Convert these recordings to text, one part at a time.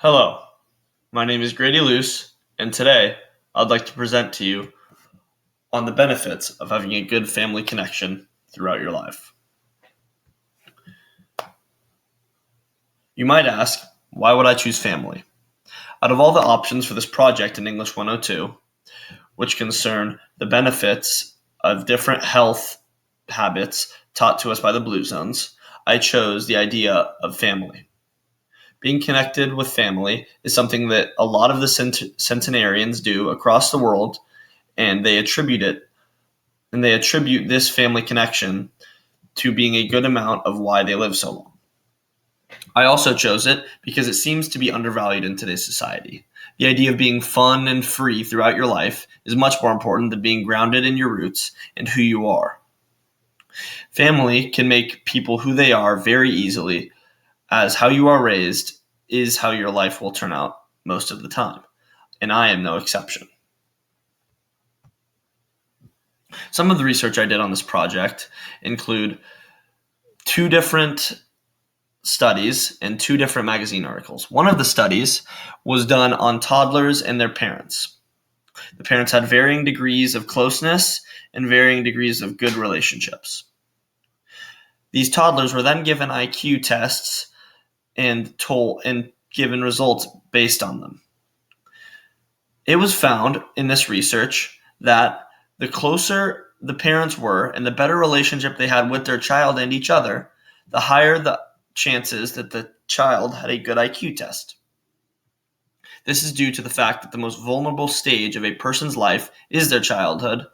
Hello, my name is Grady Luce, and today I'd like to present to you on the benefits of having a good family connection throughout your life. You might ask, why would I choose family? Out of all the options for this project in English 102, which concern the benefits of different health habits taught to us by the Blue Zones, I chose the idea of family. Being connected with family is something that a lot of the centenarians do across the world, and they attribute this family connection to being a good amount of why they live so long. I also chose it because it seems to be undervalued in today's society. The idea of being fun and free throughout your life is much more important than being grounded in your roots and who you are. Family can make people who they are very easily, as how you are raised is how your life will turn out most of the time, and I am no exception. Some of the research I did on this project include 2 different studies and 2 different magazine articles. One of the studies was done on toddlers and their parents. The parents had varying degrees of closeness and varying degrees of good relationships. These toddlers were then given IQ tests and given results based on them. It was found in this research that the closer the parents were and the better relationship they had with their child and each other, the higher the chances that the child had a good IQ test. This is due to the fact that the most vulnerable stage of a person's life is their childhood,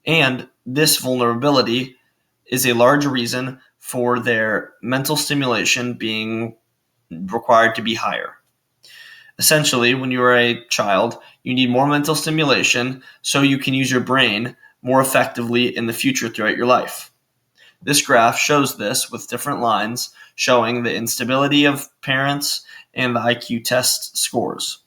and this vulnerability is a large reason for their mental stimulation being required to be higher. Essentially, when you are a child, you need more mental stimulation so you can use your brain more effectively in the future throughout your life. This graph shows this with different lines showing the instability of parents and the IQ test scores.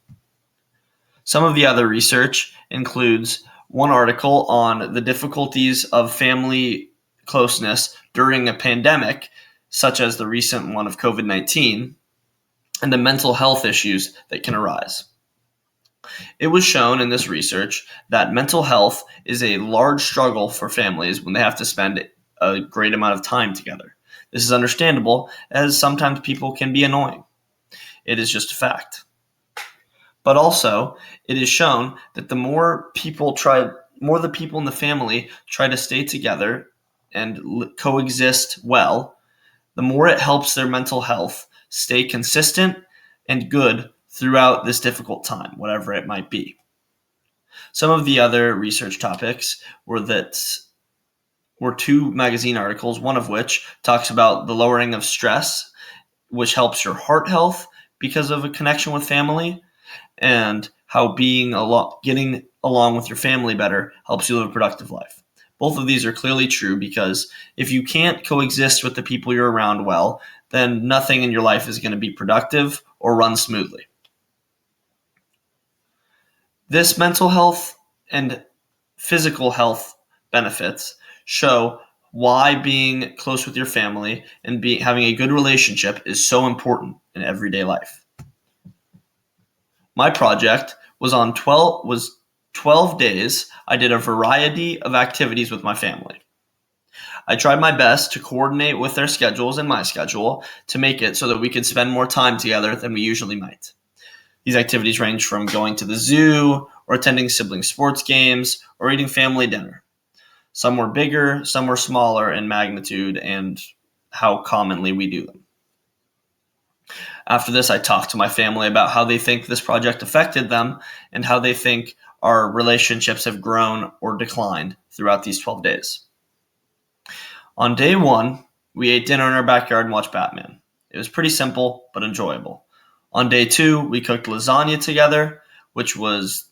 Some of the other research includes one article on the difficulties of family closeness during a pandemic, such as the recent one of COVID-19, and the mental health issues that can arise. It was shown in this research that mental health is a large struggle for families when they have to spend a great amount of time together. This is understandable, as sometimes people can be annoying. It is just a fact. But also, it is shown that the more the people in the family try to stay together and coexist well, the more it helps their mental health stay consistent and good throughout this difficult time, whatever it might be. Some of the other research topics were 2 magazine articles, one of which talks about the lowering of stress, which helps your heart health because of a connection with family, and how getting along with your family better helps you live a productive life. Both of these are clearly true, because if you can't coexist with the people you're around well, then nothing in your life is going to be productive or run smoothly. This mental health and physical health benefits show why being close with your family and having a good relationship is so important in everyday life. My project was 12 days. I did a variety of activities with my family. I tried my best to coordinate with their schedules and my schedule to make it so that we could spend more time together than we usually might. These activities range from going to the zoo or attending sibling sports games or eating family dinner. Some were bigger, some were smaller in magnitude and how commonly we do them. After this, I talked to my family about how they think this project affected them and how they think our relationships have grown or declined throughout these 12 days. On day 1, we ate dinner in our backyard and watched Batman. It was pretty simple but enjoyable. On day 2, we cooked lasagna together, which was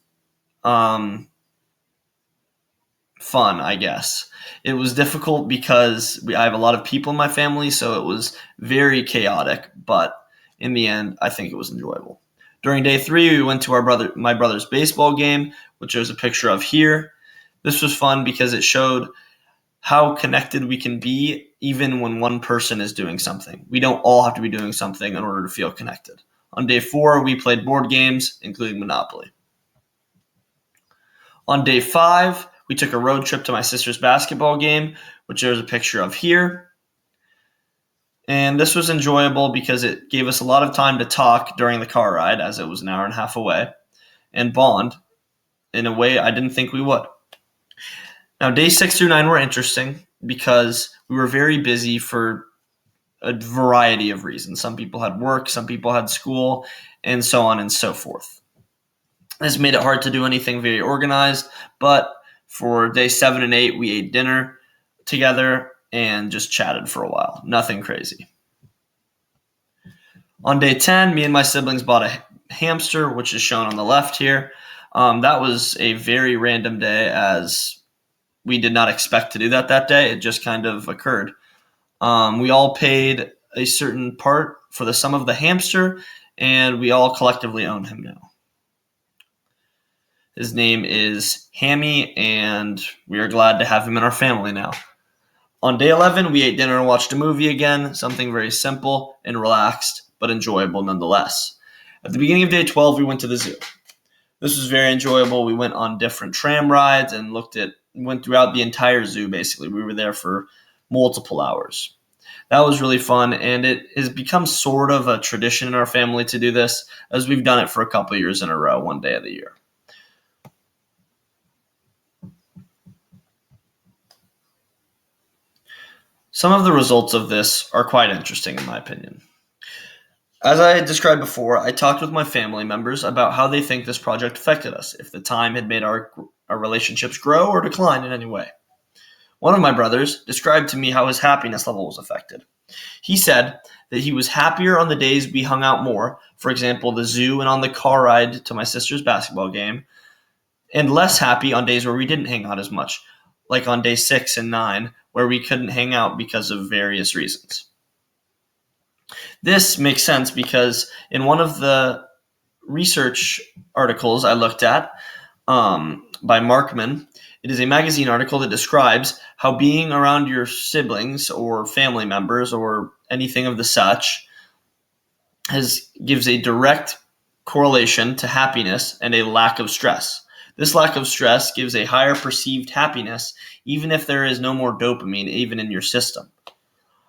fun, I guess. It was difficult because I have a lot of people in my family, so it was very chaotic, but in the end, I think it was enjoyable. During day 3, we went to my brother's baseball game, which there's a picture of here. This was fun because it showed how connected we can be even when one person is doing something. We don't all have to be doing something in order to feel connected. On day 4, we played board games, including Monopoly. On day 5, we took a road trip to my sister's basketball game, which there's a picture of here. And this was enjoyable because it gave us a lot of time to talk during the car ride, as it was an hour and a half away, and bond in a way I didn't think we would. Now, days 6 through 9 were interesting because we were very busy for a variety of reasons. Some people had work, some people had school, and so on and so forth. This made it hard to do anything very organized, but for day 7 and 8, we ate dinner together and just chatted for a while. Nothing crazy. On day 10, me and my siblings bought a hamster, which is shown on the left here. That was a very random day, as we did not expect to do that day. It just kind of occurred. We all paid a certain part for the sum of the hamster, and we all collectively own him now. His name is Hammy, and we are glad to have him in our family now. On day 11, we ate dinner and watched a movie again, something very simple and relaxed, but enjoyable nonetheless. At the beginning of day 12, we went to the zoo. This was very enjoyable. We went on different tram rides and went throughout the entire zoo, basically. We were there for multiple hours. That was really fun, and it has become sort of a tradition in our family to do this, as we've done it for a couple years in a row, one day of the year. Some of the results of this are quite interesting, in my opinion. As I described before, I talked with my family members about how they think this project affected us, if the time had made our relationships grow or decline in any way. One of my brothers described to me how his happiness level was affected. He said that he was happier on the days we hung out more, for example, the zoo and on the car ride to my sister's basketball game, and less happy on days where we didn't hang out as much, like on day 6 and 9, where we couldn't hang out because of various reasons. This makes sense because in one of the research articles I looked at by Markman, it is a magazine article that describes how being around your siblings or family members or anything of the such gives a direct correlation to happiness and a lack of stress. This lack of stress gives a higher perceived happiness, even if there is no more dopamine even in your system.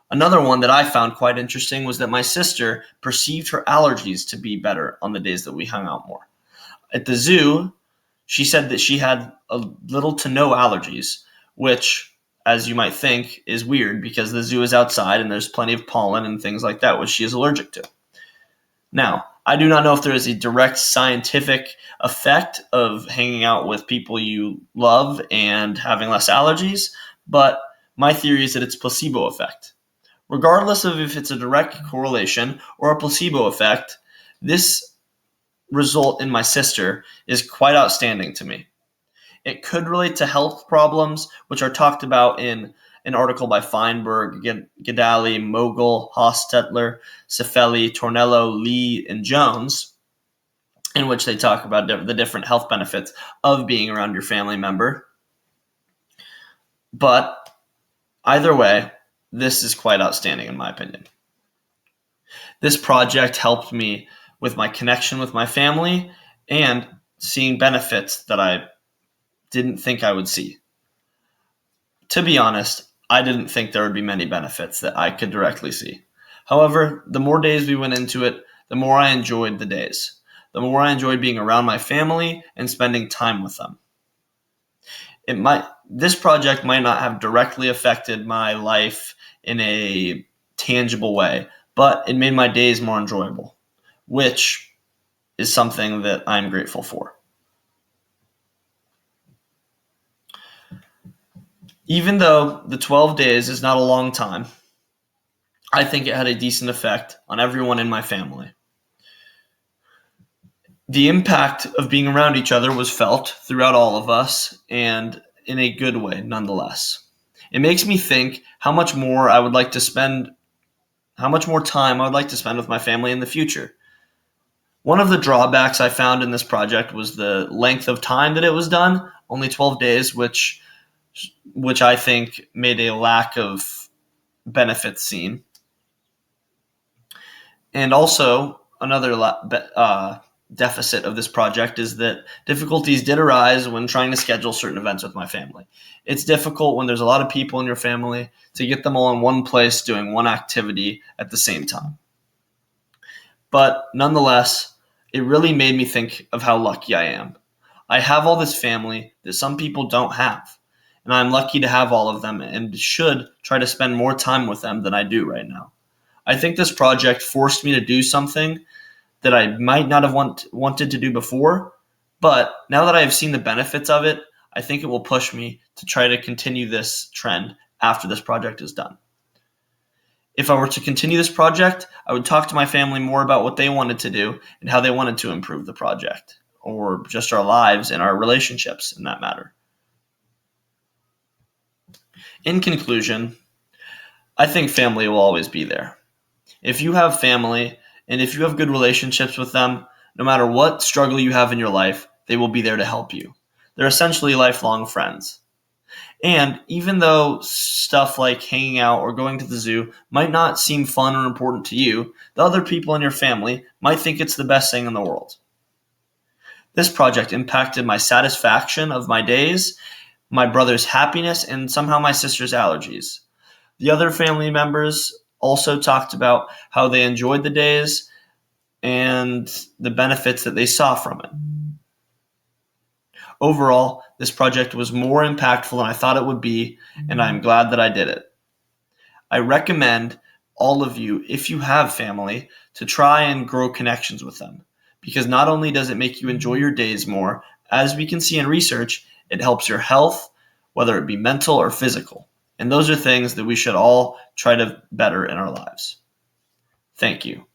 Another one that I found quite interesting was that my sister perceived her allergies to be better on the days that we hung out more. At the zoo, she said that she had a little to no allergies, which, as you might think, is weird because the zoo is outside and there's plenty of pollen and things like that, which she is allergic to. Now, I do not know if there is a direct scientific effect of hanging out with people you love and having less allergies, but my theory is that it's placebo effect. Regardless of if it's a direct correlation or a placebo effect, this result in my sister is quite outstanding to me. It could relate to health problems, which are talked about in an article by Feinberg, Gedali, Mogul, Hostetler, Cifelli, Tornello, Lee, and Jones, in which they talk about the different health benefits of being around your family member. But either way, this is quite outstanding in my opinion. This project helped me with my connection with my family and seeing benefits that I didn't think I would see. To be honest, I didn't think there would be many benefits that I could directly see. However, the more days we went into it, the more I enjoyed the days. The more I enjoyed being around my family and spending time with them. This project might not have directly affected my life in a tangible way, but it made my days more enjoyable, which is something that I'm grateful for. Even though the 12 days is not a long time, I think it had a decent effect on everyone in my family. The impact of being around each other was felt throughout all of us, and in a good way nonetheless. It makes me think how much more time I would like to spend with my family in the future. One of the drawbacks I found in this project was the length of time that it was done, only 12 days, which I think made a lack of benefits seen. And also, deficit of this project is that difficulties did arise when trying to schedule certain events with my family. It's difficult when there's a lot of people in your family to get them all in one place doing one activity at the same time. But nonetheless, it really made me think of how lucky I am. I have all this family that some people don't have, and I'm lucky to have all of them and should try to spend more time with them than I do right now. I think this project forced me to do something that I might not have wanted to do before, but now that I have seen the benefits of it, I think it will push me to try to continue this trend after this project is done. If I were to continue this project, I would talk to my family more about what they wanted to do and how they wanted to improve the project, or just our lives and our relationships in that matter. In conclusion, I think family will always be there. If you have family and if you have good relationships with them, no matter what struggle you have in your life, they will be there to help you. They're essentially lifelong friends. And even though stuff like hanging out or going to the zoo might not seem fun or important to you, the other people in your family might think it's the best thing in the world. This project impacted my satisfaction of my days, my brother's happiness, and somehow my sister's allergies. The other family members also talked about how they enjoyed the days and the benefits that they saw from it. Overall, this project was more impactful than I thought it would be, and I'm glad that I did it. I recommend all of you, if you have family, to try and grow connections with them, because not only does it make you enjoy your days more, as we can see in research, it helps your health, whether it be mental or physical. And those are things that we should all try to better in our lives. Thank you.